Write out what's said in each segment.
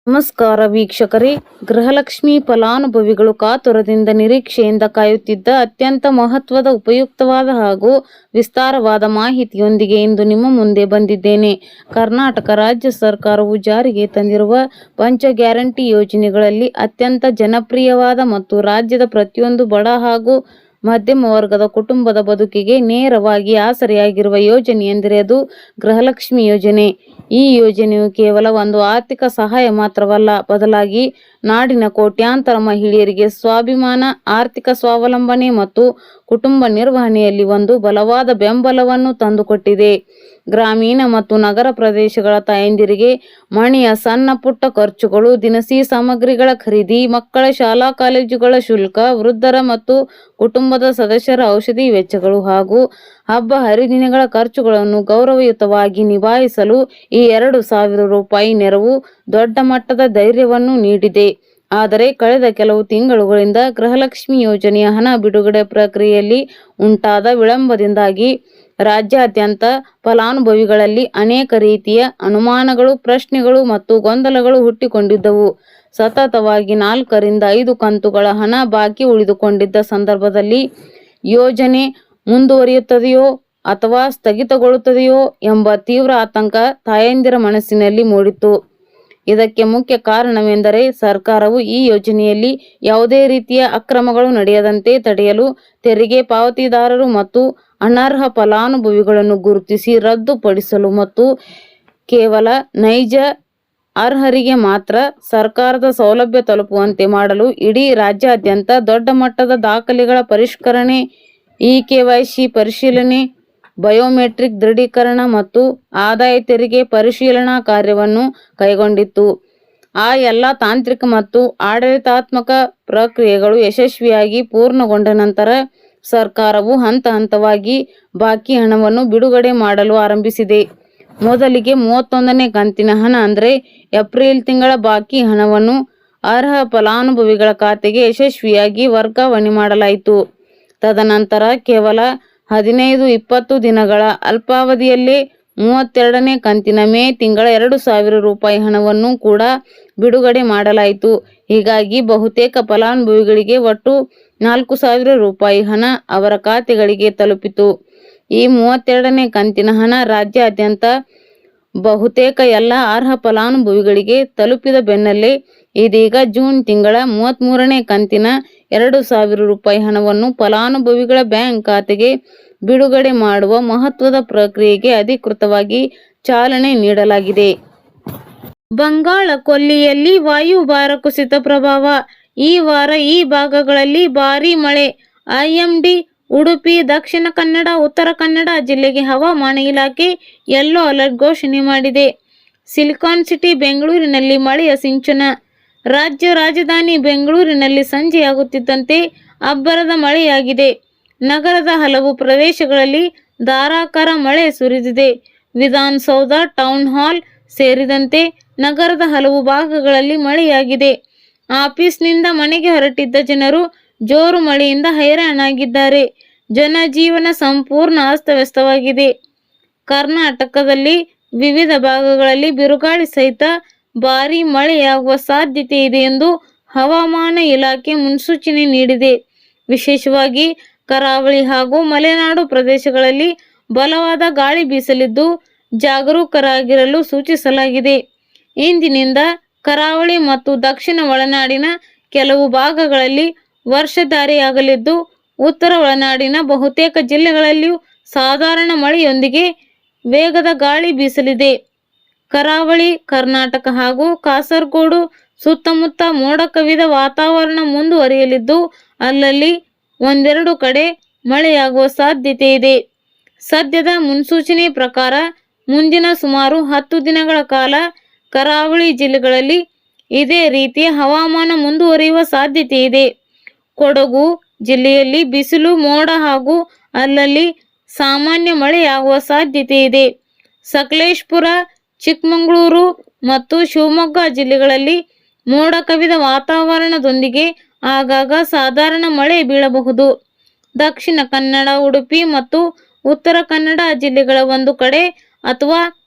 ನಮಸ್ಕಾರ ವೀಕ್ಷಕರೇ. ಗೃಹಲಕ್ಷ್ಮಿ ಫಲಾನುಭವಿಗಳು ಕಾತುರದಿಂದ ನಿರೀಕ್ಷೆಯಿಂದ ಕಾಯುತ್ತಿದ್ದ ಅತ್ಯಂತ ಮಹತ್ವದ, ಉಪಯುಕ್ತವಾದ ಹಾಗೂ ವಿಸ್ತಾರವಾದ ಮಾಹಿತಿಯೊಂದಿಗೆ ಇಂದು ನಿಮ್ಮ ಮುಂದೆ ಬಂದಿದ್ದೇನೆ. ಕರ್ನಾಟಕ ರಾಜ್ಯ ಸರ್ಕಾರವು ಜಾರಿಗೆ ತಂದಿರುವ ಪಂಚ ಗ್ಯಾರಂಟಿ ಯೋಜನೆಗಳಲ್ಲಿ ಅತ್ಯಂತ ಜನಪ್ರಿಯವಾದ ಮತ್ತು ರಾಜ್ಯದ ಪ್ರತಿಯೊಂದು ಬಡ ಹಾಗೂ ಮಧ್ಯಮ ವರ್ಗದ ಕುಟುಂಬದ ಬದುಕಿಗೆ ನೇರವಾಗಿ ಆಸರೆಯಾಗಿರುವ ಯೋಜನೆ ಎಂದರೆ ಅದು ಗೃಹಲಕ್ಷ್ಮಿ ಯೋಜನೆ. ಈ ಯೋಜನೆಯು ಕೇವಲ ಒಂದು ಆರ್ಥಿಕ ಸಹಾಯ ಮಾತ್ರವಲ್ಲ, ಬದಲಾಗಿ ನಾಡಿನ ಕೋಟ್ಯಾಂತರ ಮಹಿಳೆಯರಿಗೆ ಸ್ವಾಭಿಮಾನ, ಆರ್ಥಿಕ ಸ್ವಾವಲಂಬನೆ ಮತ್ತು ಕುಟುಂಬ ನಿರ್ವಹಣೆಯಲ್ಲಿ ಒಂದು ಬಲವಾದ ಬೆಂಬಲವನ್ನು ತಂದುಕೊಟ್ಟಿದೆ. ಗ್ರಾಮೀಣ ಮತ್ತು ನಗರ ಪ್ರದೇಶಗಳ ತಾಯಂದಿರಿಗೆ ಮನೆಯ ಸಣ್ಣ ಪುಟ್ಟ ಖರ್ಚುಗಳು, ದಿನಸಿ ಸಾಮಗ್ರಿಗಳ ಖರೀದಿ, ಮಕ್ಕಳ ಶಾಲಾ ಕಾಲೇಜುಗಳ ಶುಲ್ಕ, ವೃದ್ಧರ ಮತ್ತು ಕುಟುಂಬದ ಸದಸ್ಯರ ಔಷಧಿ ವೆಚ್ಚಗಳು ಹಾಗೂ ಹಬ್ಬ ಹರಿದಿನಗಳ ಖರ್ಚುಗಳನ್ನು ಗೌರವಯುತವಾಗಿ ನಿಭಾಯಿಸಲು ಈ 2,000 ರೂಪಾಯಿ ನೆರವು ದೊಡ್ಡ ಮಟ್ಟದ ಧೈರ್ಯವನ್ನು ನೀಡಿದೆ. ಆದರೆ ಕಳೆದ ಕೆಲವು ತಿಂಗಳುಗಳಿಂದ ಗೃಹಲಕ್ಷ್ಮಿ ಯೋಜನೆಯ ಹಣ ಬಿಡುಗಡೆ ಪ್ರಕ್ರಿಯೆಯಲ್ಲಿ ಉಂಟಾದ ವಿಳಂಬದಿಂದಾಗಿ ರಾಜ್ಯಾದ್ಯಂತ ಫಲಾನುಭವಿಗಳಲ್ಲಿ ಅನೇಕ ರೀತಿಯ ಅನುಮಾನಗಳು, ಪ್ರಶ್ನೆಗಳು ಮತ್ತು ಗೊಂದಲಗಳು ಹುಟ್ಟಿಕೊಂಡಿದ್ದವು. ಸತತವಾಗಿ 4 ರಿಂದ 5 ಕಂತುಗಳ ಹಣ ಬಾಕಿ ಉಳಿದುಕೊಂಡಿದ್ದ ಸಂದರ್ಭದಲ್ಲಿ ಯೋಜನೆ ಮುಂದುವರಿಯುತ್ತದೆಯೋ ಅಥವಾ ಸ್ಥಗಿತಗೊಳ್ಳುತ್ತದೆಯೋ ಎಂಬ ತೀವ್ರ ಆತಂಕ ತಾಯಂದಿರ ಮನಸ್ಸಿನಲ್ಲಿ ಮೂಡಿತ್ತು. ಇದಕ್ಕೆ ಮುಖ್ಯ ಕಾರಣವೆಂದರೆ ಸರ್ಕಾರವು ಈ ಯೋಜನೆಯಲ್ಲಿ ಯಾವುದೇ ರೀತಿಯ ಅಕ್ರಮಗಳು ನಡೆಯದಂತೆ ತಡೆಯಲು ತೆರಿಗೆ ಪಾವತಿದಾರರು ಮತ್ತು ಅನರ್ಹ ಫಲಾನುಭವಿಗಳನ್ನು ಗುರುತಿಸಿ ರದ್ದುಪಡಿಸಲು ಮತ್ತು ಕೇವಲ ನೈಜ ಅರ್ಹರಿಗೆ ಮಾತ್ರ ಸರ್ಕಾರದ ಸೌಲಭ್ಯ ತಲುಪುವಂತೆ ಮಾಡಲು ಇಡೀ ರಾಜ್ಯಾದ್ಯಂತ ದೊಡ್ಡ ಮಟ್ಟದ ದಾಖಲೆಗಳ ಪರಿಷ್ಕರಣೆ, ಇ-KYC ಪರಿಶೀಲನೆ, ಬಯೋಮೆಟ್ರಿಕ್ ದೃಢೀಕರಣ ಮತ್ತು ಆದಾಯ ತೆರಿಗೆ ಪರಿಶೀಲನಾ ಕಾರ್ಯವನ್ನು ಕೈಗೊಂಡಿತ್ತು. ಆ ಎಲ್ಲ ತಾಂತ್ರಿಕ ಮತ್ತು ಆಡಳಿತಾತ್ಮಕ ಪ್ರಕ್ರಿಯೆಗಳು ಯಶಸ್ವಿಯಾಗಿ ಪೂರ್ಣಗೊಂಡ ನಂತರ ಸರ್ಕಾರವು ಹಂತ ಹಂತವಾಗಿ ಬಾಕಿ ಹಣವನ್ನು ಬಿಡುಗಡೆ ಮಾಡಲು ಆರಂಭಿಸಿದೆ. ಮೊದಲಿಗೆ 31ನೇ ಕಂತಿನ ಹಣ ಅಂದರೆ ಏಪ್ರಿಲ್ ತಿಂಗಳ ಬಾಕಿ ಹಣವನ್ನು ಅರ್ಹ ಫಲಾನುಭವಿಗಳ ಖಾತೆಗೆ ಯಶಸ್ವಿಯಾಗಿ ವರ್ಗಾವಣೆ ಮಾಡಲಾಯಿತು. ತದನಂತರ ಕೇವಲ 15-20 ದಿನಗಳ ಅಲ್ಪಾವಧಿಯಲ್ಲೇ 32ನೇ ಕಂತಿನ ಮೇ ತಿಂಗಳ 2,000 ರೂಪಾಯಿ ಹಣವನ್ನು ಕೂಡ ಬಿಡುಗಡೆ ಮಾಡಲಾಯಿತು. ಹೀಗಾಗಿ ಬಹುತೇಕ ಫಲಾನುಭವಿಗಳಿಗೆ ಒಟ್ಟು 4,000 ರೂಪಾಯಿ ಹಣ ಅವರ ಖಾತೆಗಳಿಗೆ ತಲುಪಿತು. ಈ 32ನೇ ಕಂತಿನ ಹಣ ರಾಜ್ಯಾದ್ಯಂತ ಬಹುತೇಕ ಎಲ್ಲ ಅರ್ಹ ಫಲಾನುಭವಿಗಳಿಗೆ ತಲುಪಿದ ಬೆನ್ನಲ್ಲೇ ಇದೀಗ ಜೂನ್ ತಿಂಗಳ 33ನೇ ಕಂತಿನ 2,000 ರೂಪಾಯಿ ಹಣವನ್ನು ಫಲಾನುಭವಿಗಳ ಬ್ಯಾಂಕ್ ಖಾತೆಗೆ ಬಿಡುಗಡೆ ಮಾಡುವ ಮಹತ್ವದ ಪ್ರಕ್ರಿಯೆಗೆ ಅಧಿಕೃತವಾಗಿ ಚಾಲನೆ ನೀಡಲಾಗಿದೆ. ಬಂಗಾಳ ಕೊಲ್ಲಿಯಲ್ಲಿ ವಾಯುಭಾರ ಕುಸಿತ ಪ್ರಭಾವ. ಈ ವಾರ ಈ ಭಾಗಗಳಲ್ಲಿ ಭಾರೀ ಮಳೆ. IMD ಉಡುಪಿ, ದಕ್ಷಿಣ ಕನ್ನಡ, ಉತ್ತರ ಕನ್ನಡ ಜಿಲ್ಲೆಗೆ ಹವಾಮಾನ ಇಲಾಖೆ ಯೆಲ್ಲೋ ಅಲರ್ಟ್ ಘೋಷಣೆ ಮಾಡಿದೆ. ಸಿಲಿಕಾನ್ ಸಿಟಿ ಬೆಂಗಳೂರಿನಲ್ಲಿ ಮಳೆಯ ಸಿಂಚನ. ರಾಜ್ಯ ರಾಜಧಾನಿ ಬೆಂಗಳೂರಿನಲ್ಲಿ ಸಂಜೆಯಾಗುತ್ತಿದ್ದಂತೆ ಅಬ್ಬರದ ಮಳೆಯಾಗಿದೆ. ನಗರದ ಹಲವು ಪ್ರದೇಶಗಳಲ್ಲಿ ಧಾರಾಕಾರ ಮಳೆ ಸುರಿದಿದೆ. ವಿಧಾನಸೌಧ, ಟೌನ್ ಹಾಲ್ ಸೇರಿದಂತೆ ನಗರದ ಹಲವು ಭಾಗಗಳಲ್ಲಿ ಮಳೆಯಾಗಿದೆ. ಆಫೀಸ್ನಿಂದ ಮನೆಗೆ ಹೊರಟಿದ್ದ ಜನರು ಜೋರು ಮಳೆಯಿಂದ ಹೈರಾಣಾಗಿದ್ದಾರೆ. ಜನಜೀವನ ಸಂಪೂರ್ಣ ಅಸ್ತವ್ಯಸ್ತವಾಗಿದೆ. ಕರ್ನಾಟಕದಲ್ಲಿ ವಿವಿಧ ಭಾಗಗಳಲ್ಲಿ ಬಿರುಗಾಳಿ ಸಹಿತ ಭಾರೀ ಮಳೆಯಾಗುವ ಸಾಧ್ಯತೆ ಇದೆ ಎಂದು ಹವಾಮಾನ ಇಲಾಖೆ ಮುನ್ಸೂಚನೆ ನೀಡಿದೆ. ವಿಶೇಷವಾಗಿ ಕರಾವಳಿ ಹಾಗೂ ಮಲೆನಾಡು ಪ್ರದೇಶಗಳಲ್ಲಿ ಬಲವಾದ ಗಾಳಿ ಬೀಸಲಿದ್ದು ಜಾಗರೂಕರಾಗಿರಲು ಸೂಚಿಸಲಾಗಿದೆ. ಇಂದಿನಿಂದ ಕರಾವಳಿ ಮತ್ತು ದಕ್ಷಿಣ ಒಳನಾಡಿನ ಕೆಲವು ಭಾಗಗಳಲ್ಲಿ ವರ್ಷಧಾರೆಯಾಗಲಿದ್ದು, ಉತ್ತರ ಒಳನಾಡಿನ ಬಹುತೇಕ ಜಿಲ್ಲೆಗಳಲ್ಲಿಯೂ ಸಾಧಾರಣ ಮಳೆಯೊಂದಿಗೆ ವೇಗದ ಗಾಳಿ ಬೀಸಲಿದೆ. ಕರಾವಳಿ ಕರ್ನಾಟಕ ಹಾಗೂ ಕಾಸರಗೋಡು ಸುತ್ತಮುತ್ತ ಮೋಡ ಕವಿದ ವಾತಾವರಣ ಮುಂದುವರಿಯಲಿದ್ದು, ಅಲ್ಲಲ್ಲಿ ಒಂದೆರಡು ಕಡೆ ಮಳೆಯಾಗುವ ಸಾಧ್ಯತೆ ಇದೆ. ಸದ್ಯದ ಮುನ್ಸೂಚನೆ ಪ್ರಕಾರ ಮುಂದಿನ ಸುಮಾರು 10 ದಿನಗಳ ಕಾಲ ಕರಾವಳಿ ಜಿಲ್ಲೆಗಳಲ್ಲಿ ಇದೇ ರೀತಿಯ ಹವಾಮಾನ ಮುಂದುವರಿಯುವ ಸಾಧ್ಯತೆ ಇದೆ. ಕೊಡಗು ಜಿಲ್ಲೆಯಲ್ಲಿ ಬಿಸಿಲು, ಮೋಡ ಹಾಗೂ ಅಲ್ಲಲ್ಲಿ ಸಾಮಾನ್ಯ ಮಳೆಯಾಗುವ ಸಾಧ್ಯತೆ ಇದೆ. ಸಕಲೇಶಪುರ, ಚಿಕ್ಕಮಗಳೂರು ಮತ್ತು ಶಿವಮೊಗ್ಗ ಜಿಲ್ಲೆಗಳಲ್ಲಿ ಮೋಡ ಕವಿದ ವಾತಾವರಣದೊಂದಿಗೆ ಆಗಾಗ ಸಾಧಾರಣ ಮಳೆ ಬೀಳಬಹುದು. ದಕ್ಷಿಣ ಕನ್ನಡ, ಉಡುಪಿ ಮತ್ತು ಉತ್ತರ ಕನ್ನಡ ಜಿಲ್ಲೆಗಳ ಒಂದು ಕಡೆ ಅಥವಾ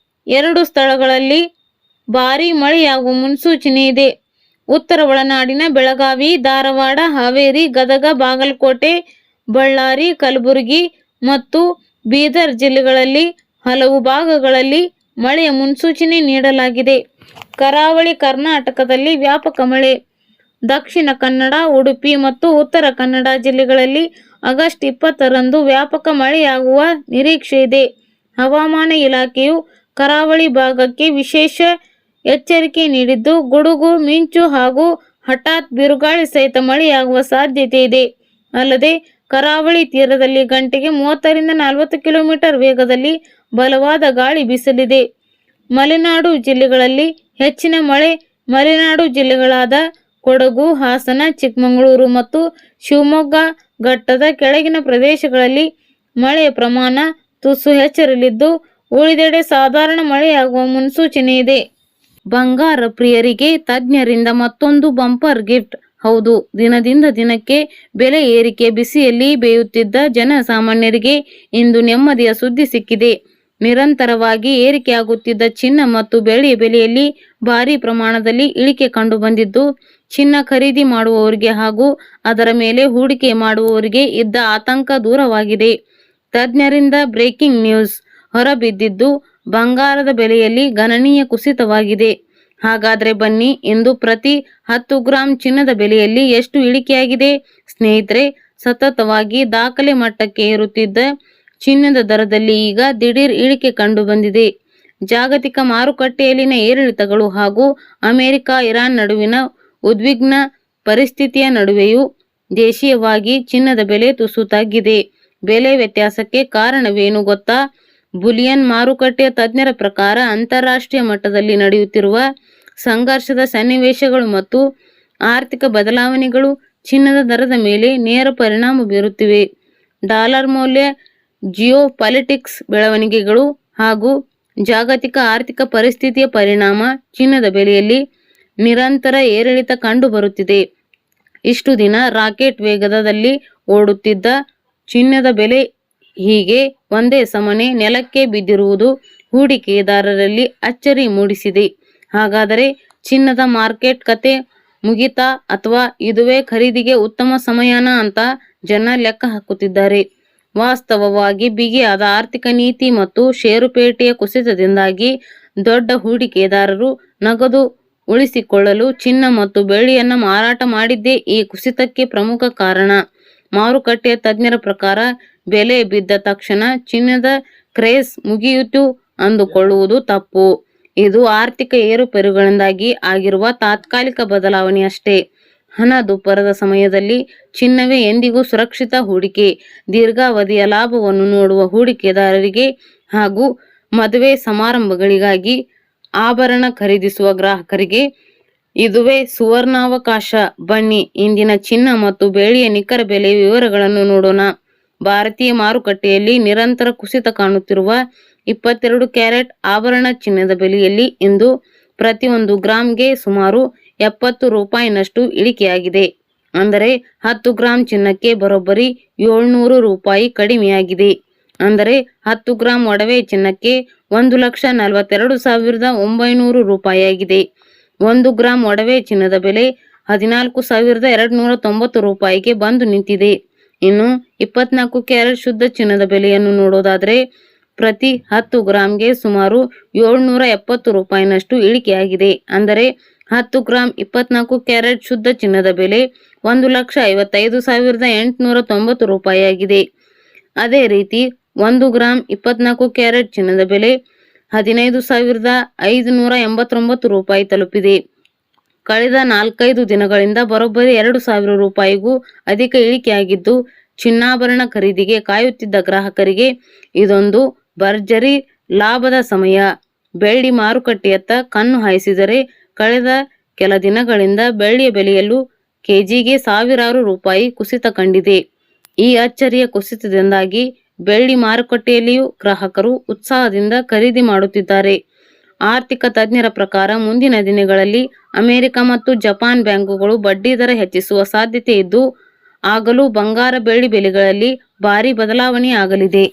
2 ಸ್ಥಳಗಳಲ್ಲಿ ಭಾರೀ ಮಳೆಯಾಗುವ ಮುನ್ಸೂಚನೆ ಇದೆ. ಉತ್ತರ ಒಳನಾಡಿನ ಬೆಳಗಾವಿ, ಧಾರವಾಡ, ಹಾವೇರಿ, ಗದಗ, ಬಾಗಲಕೋಟೆ, ಬಳ್ಳಾರಿ, ಕಲಬುರಗಿ ಮತ್ತು ಬೀದರ್ ಜಿಲ್ಲೆಗಳಲ್ಲಿ ಹಲವು ಭಾಗಗಳಲ್ಲಿ ಮಳೆಯ ಮುನ್ಸೂಚನೆ ನೀಡಲಾಗಿದೆ. ಕರಾವಳಿ ಕರ್ನಾಟಕದಲ್ಲಿ ವ್ಯಾಪಕ ಮಳೆ. ದಕ್ಷಿಣ ಕನ್ನಡ, ಉಡುಪಿ ಮತ್ತು ಉತ್ತರ ಕನ್ನಡ ಜಿಲ್ಲೆಗಳಲ್ಲಿ ಆಗಸ್ಟ್ 20ರಂದು ವ್ಯಾಪಕ ಮಳೆಯಾಗುವ ನಿರೀಕ್ಷೆ ಇದೆ. ಹವಾಮಾನ ಇಲಾಖೆಯು ಕರಾವಳಿ ಭಾಗಕ್ಕೆ ವಿಶೇಷ ಎಚ್ಚರಿಕೆ ನೀಡಿದ್ದು, ಗುಡುಗು, ಮಿಂಚು ಹಾಗೂ ಹಠಾತ್ ಬಿರುಗಾಳಿ ಸಹಿತ ಮಳೆಯಾಗುವ ಸಾಧ್ಯತೆ ಇದೆ. ಅಲ್ಲದೆ ಕರಾವಳಿ ತೀರದಲ್ಲಿ ಗಂಟೆಗೆ 30ರಿಂದ 40 ಕಿಲೋಮೀಟರ್ ವೇಗದಲ್ಲಿ ಬಲವಾದ ಗಾಳಿ ಬೀಸಲಿದೆ. ಮಲೆನಾಡು ಜಿಲ್ಲೆಗಳಲ್ಲಿ ಹೆಚ್ಚಿನ ಮಳೆ. ಮಲೆನಾಡು ಜಿಲ್ಲೆಗಳಾದ ಕೊಡಗು, ಹಾಸನ, ಚಿಕ್ಕಮಗಳೂರು ಮತ್ತು ಶಿವಮೊಗ್ಗ ಘಟ್ಟದ ಕೆಳಗಿನ ಪ್ರದೇಶಗಳಲ್ಲಿ ಮಳೆಯ ಪ್ರಮಾಣ ತುಸು ಹೆಚ್ಚಿರಲಿದ್ದು, ಉಳಿದೆಡೆ ಸಾಧಾರಣ ಮಳೆಯಾಗುವ ಮುನ್ಸೂಚನೆ ಇದೆ. ಬಂಗಾರ ಪ್ರಿಯರಿಗೆ ತಜ್ಞರಿಂದ ಮತ್ತೊಂದು ಬಂಪರ್ ಗಿಫ್ಟ್. ಹೌದು, ದಿನದಿಂದ ದಿನಕ್ಕೆ ಬೆಲೆ ಏರಿಕೆ ಬಿಸಿಯಲ್ಲಿ ಬೇಯುತ್ತಿದ್ದ ಜನಸಾಮಾನ್ಯರಿಗೆ ಇಂದು ನೆಮ್ಮದಿಯ ಸುದ್ದಿ ಸಿಕ್ಕಿದೆ. ನಿರಂತರವಾಗಿ ಏರಿಕೆಯಾಗುತ್ತಿದ್ದ ಚಿನ್ನ ಮತ್ತು ಬೆಳ್ಳಿಯ ಬೆಲೆಯಲ್ಲಿ ಭಾರೀ ಪ್ರಮಾಣದಲ್ಲಿ ಇಳಿಕೆ ಕಂಡು ಬಂದಿದ್ದು, ಚಿನ್ನ ಖರೀದಿ ಮಾಡುವವರಿಗೆ ಹಾಗೂ ಅದರ ಮೇಲೆ ಹೂಡಿಕೆ ಮಾಡುವವರಿಗೆ ಇದ್ದ ಆತಂಕ ದೂರವಾಗಿದೆ. ತಜ್ಞರಿಂದ ಬ್ರೇಕಿಂಗ್ ನ್ಯೂಸ್ ಹೊರಬಿದ್ದಿದ್ದು, ಬಂಗಾರದ ಬೆಲೆಯಲ್ಲಿ ಗಣನೀಯ ಕುಸಿತವಾಗಿದೆ. ಹಾಗಾದ್ರೆ ಬನ್ನಿ, ಇಂದು ಪ್ರತಿ 10 ಗ್ರಾಂ ಚಿನ್ನದ ಬೆಲೆಯಲ್ಲಿ ಎಷ್ಟು ಇಳಿಕೆಯಾಗಿದೆ? ಸ್ನೇಹಿತರೆ, ಸತತವಾಗಿ ದಾಖಲೆ ಮಟ್ಟಕ್ಕೆ ಏರುತ್ತಿದ್ದ ಚಿನ್ನದ ದರದಲ್ಲಿ ಈಗ ದಿಢೀರ್ ಇಳಿಕೆ ಕಂಡು ಬಂದಿದೆ. ಜಾಗತಿಕ ಮಾರುಕಟ್ಟೆಯಲ್ಲಿನ ಏರಿಳಿತಗಳು ಹಾಗೂ ಅಮೆರಿಕ, ಇರಾನ್ ನಡುವಿನ ಉದ್ವಿಗ್ನ ಪರಿಸ್ಥಿತಿಯ ನಡುವೆಯೂ ದೇಶೀಯವಾಗಿ ಚಿನ್ನದ ಬೆಲೆ ತುಸು ತಗ್ಗಿದೆ. ಬೆಲೆ ವ್ಯತ್ಯಾಸಕ್ಕೆ ಕಾರಣವೇನು ಗೊತ್ತಾ? ಬುಲಿಯನ್ ಮಾರುಕಟ್ಟೆಯ ತಜ್ಞರ ಪ್ರಕಾರ ಅಂತಾರಾಷ್ಟ್ರೀಯ ಮಟ್ಟದಲ್ಲಿ ನಡೆಯುತ್ತಿರುವ ಸಂಘರ್ಷದ ಸನ್ನಿವೇಶಗಳು ಮತ್ತು ಆರ್ಥಿಕ ಬದಲಾವಣೆಗಳು ಚಿನ್ನದ ದರದ ಮೇಲೆ ನೇರ ಪರಿಣಾಮ ಬೀರುತ್ತಿವೆ. ಡಾಲರ್ ಮೌಲ್ಯ, ಜಿಯೋಪಾಲಿಟಿಕ್ಸ್ ಬೆಳವಣಿಗೆಗಳು ಹಾಗೂ ಜಾಗತಿಕ ಆರ್ಥಿಕ ಪರಿಸ್ಥಿತಿಯ ಪರಿಣಾಮ ಚಿನ್ನದ ಬೆಲೆಯಲ್ಲಿ ನಿರಂತರ ಏರಿಳಿತ ಕಂಡು ಬರುತ್ತಿದೆ. ಇಷ್ಟು ದಿನ ರಾಕೆಟ್ ವೇಗದಲ್ಲಿ ಓಡುತ್ತಿದ್ದ ಚಿನ್ನದ ಬೆಲೆ ಹೀಗೆ ಒಂದೇ ಸಮನೆ ನೆಲಕ್ಕೆ ಬಿದ್ದಿರುವುದು ಹೂಡಿಕೆದಾರರಲ್ಲಿ ಅಚ್ಚರಿ ಮೂಡಿಸಿದೆ. ಹಾಗಾದರೆ ಚಿನ್ನದ ಮಾರ್ಕೆಟ್ ಕತೆ ಮುಗಿತಾ ಅಥವಾ ಇದುವೇ ಖರೀದಿಗೆ ಉತ್ತಮ ಸಮಯನಾ ಅಂತ ಜನ ಲೆಕ್ಕ ಹಾಕುತ್ತಿದ್ದಾರೆ. ವಾಸ್ತವವಾಗಿ ಬಿಗಿಯಾದ ಆರ್ಥಿಕ ನೀತಿ ಮತ್ತು ಷೇರುಪೇಟೆಯ ಕುಸಿತದಿಂದಾಗಿ ದೊಡ್ಡ ಹೂಡಿಕೆದಾರರು ನಗದು ಉಳಿಸಿಕೊಳ್ಳಲು ಚಿನ್ನ ಮತ್ತು ಬೆಳ್ಳಿಯನ್ನು ಮಾರಾಟ ಮಾಡಿದ್ದೇ ಈ ಕುಸಿತಕ್ಕೆ ಪ್ರಮುಖ ಕಾರಣ. ಮಾರುಕಟ್ಟೆಯ ತಜ್ಞರ ಪ್ರಕಾರ ಬೆಲೆ ಬಿದ್ದ ತಕ್ಷಣ ಚಿನ್ನದ ಕ್ರೇಜ್ ಮುಗಿಯಿತು ಅಂದುಕೊಳ್ಳುವುದು ತಪ್ಪು. ಇದು ಆರ್ಥಿಕ ಏರುಪೇರುಗಳಿಂದಾಗಿ ಆಗಿರುವ ತಾತ್ಕಾಲಿಕ ಬದಲಾವಣೆಯಷ್ಟೇ. ಹಣದುಬ್ಬರದ ಸಮಯದಲ್ಲಿ ಚಿನ್ನವೇ ಎಂದಿಗೂ ಸುರಕ್ಷಿತ ಹೂಡಿಕೆ. ದೀರ್ಘಾವಧಿಯ ಲಾಭವನ್ನು ನೋಡುವ ಹೂಡಿಕೆದಾರರಿಗೆ ಹಾಗೂ ಮದುವೆ ಸಮಾರಂಭಗಳಿಗಾಗಿ ಆಭರಣ ಖರೀದಿಸುವ ಗ್ರಾಹಕರಿಗೆ ಇದುವೇ ಸುವರ್ಣಾವಕಾಶ. ಬನ್ನಿ, ಇಂದಿನ ಚಿನ್ನ ಮತ್ತು ಬೆಳ್ಳಿಯ ನಿಖರ ಬೆಲೆ ವಿವರಗಳನ್ನು ನೋಡೋಣ. ಭಾರತೀಯ ಮಾರುಕಟ್ಟೆಯಲ್ಲಿ ನಿರಂತರ ಕುಸಿತ ಕಾಣುತ್ತಿರುವ 22 ಕ್ಯಾರೆಟ್ ಆಭರಣ ಚಿನ್ನದ ಬೆಲೆಯಲ್ಲಿ ಇಂದು ಪ್ರತಿ 1 ಗ್ರಾಂಗೆ ಸುಮಾರು 70 ರೂಪಾಯಿನಷ್ಟು ಇಳಿಕೆಯಾಗಿದೆ. ಅಂದರೆ 10 ಗ್ರಾಂ ಚಿನ್ನಕ್ಕೆ ಬರೋಬ್ಬರಿ 700 ರೂಪಾಯಿ ಕಡಿಮೆಯಾಗಿದೆ. ಅಂದರೆ 10 ಗ್ರಾಂ ಒಡವೆ ಚಿನ್ನಕ್ಕೆ 1,42,900 ರೂಪಾಯಿಯಾಗಿದೆ. 1 ಗ್ರಾಂ ಒಡವೆ ಚಿನ್ನದ ಬೆಲೆ 14,290 ರೂಪಾಯಿಗೆ ಬಂದು ನಿಂತಿದೆ. ಇನ್ನು 24 ಕ್ಯಾರೆಟ್ ಶುದ್ಧ ಚಿನ್ನದ ಬೆಲೆಯನ್ನು ನೋಡೋದಾದರೆ ಪ್ರತಿ 10 ಗ್ರಾಂಗೆ ಸುಮಾರು 770 ರೂಪಾಯಿನಷ್ಟು ಇಳಿಕೆಯಾಗಿದೆ. ಅಂದರೆ 10 ಗ್ರಾಂ 24 ಕ್ಯಾರೆಟ್ ಶುದ್ಧ ಚಿನ್ನದ ಬೆಲೆ 1,55,890 ರೂಪಾಯಿಯಾಗಿದೆ. ಅದೇ ರೀತಿ 1 ಗ್ರಾಂ 24 ಕ್ಯಾರೆಟ್ ಚಿನ್ನದ ಬೆಲೆ 15,589 ರೂಪಾಯಿ ತಲುಪಿದೆ. ಕಳೆದ 4-5 ದಿನಗಳಿಂದ ಬರೋಬ್ಬರಿ 2,000 ರೂಪಾಯಿಗೂ ಅಧಿಕ ಇಳಿಕೆಯಾಗಿದ್ದು, ಚಿನ್ನಾಭರಣ ಖರೀದಿಗೆ ಕಾಯುತ್ತಿದ್ದ ಗ್ರಾಹಕರಿಗೆ ಇದೊಂದು ಭರ್ಜರಿ ಲಾಭದ ಸಮಯ. ಬೆಳ್ಳಿ ಮಾರುಕಟ್ಟೆಯತ್ತ ಕಣ್ಣು ಹಾಯಿಸಿದರೆ ಕಳೆದ ಕೆಲ ದಿನಗಳಿಂದ ಬೆಳ್ಳಿಯ ಬೆಲೆಯಲ್ಲೂ ಕೆಜಿಗೆ ಸಾವಿರಾರು ರೂಪಾಯಿ ಕುಸಿತ ಕಂಡಿದೆ. ಈ ಅಚ್ಚರಿಯ ಕುಸಿತದಿಂದಾಗಿ ಬೆಳ್ಳಿ ಮಾರುಕಟ್ಟೆಯಲ್ಲಿಯೂ ಗ್ರಾಹಕರು ಉತ್ಸಾಹದಿಂದ ಖರೀದಿ ಮಾಡುತ್ತಿದ್ದಾರೆ. ಆರ್ಥಿಕ ತಜ್ಞರ ಪ್ರಕಾರ ಮುಂದಿನ ದಿನಗಳಲ್ಲಿ ಅಮೆರಿಕ ಮತ್ತು ಜಪಾನ್ ಬ್ಯಾಂಕುಗಳು ಬಡ್ಡಿ ದರ ಹೆಚ್ಚಿಸುವ ಸಾಧ್ಯತೆ ಇದ್ದು, ಆಗಲೂ ಬಂಗಾರ ಬೆಳ್ಳಿ ಬೆಲೆಗಳಲ್ಲಿ ಭಾರೀ ಬದಲಾವಣೆ ಆಗಲಿದೆ.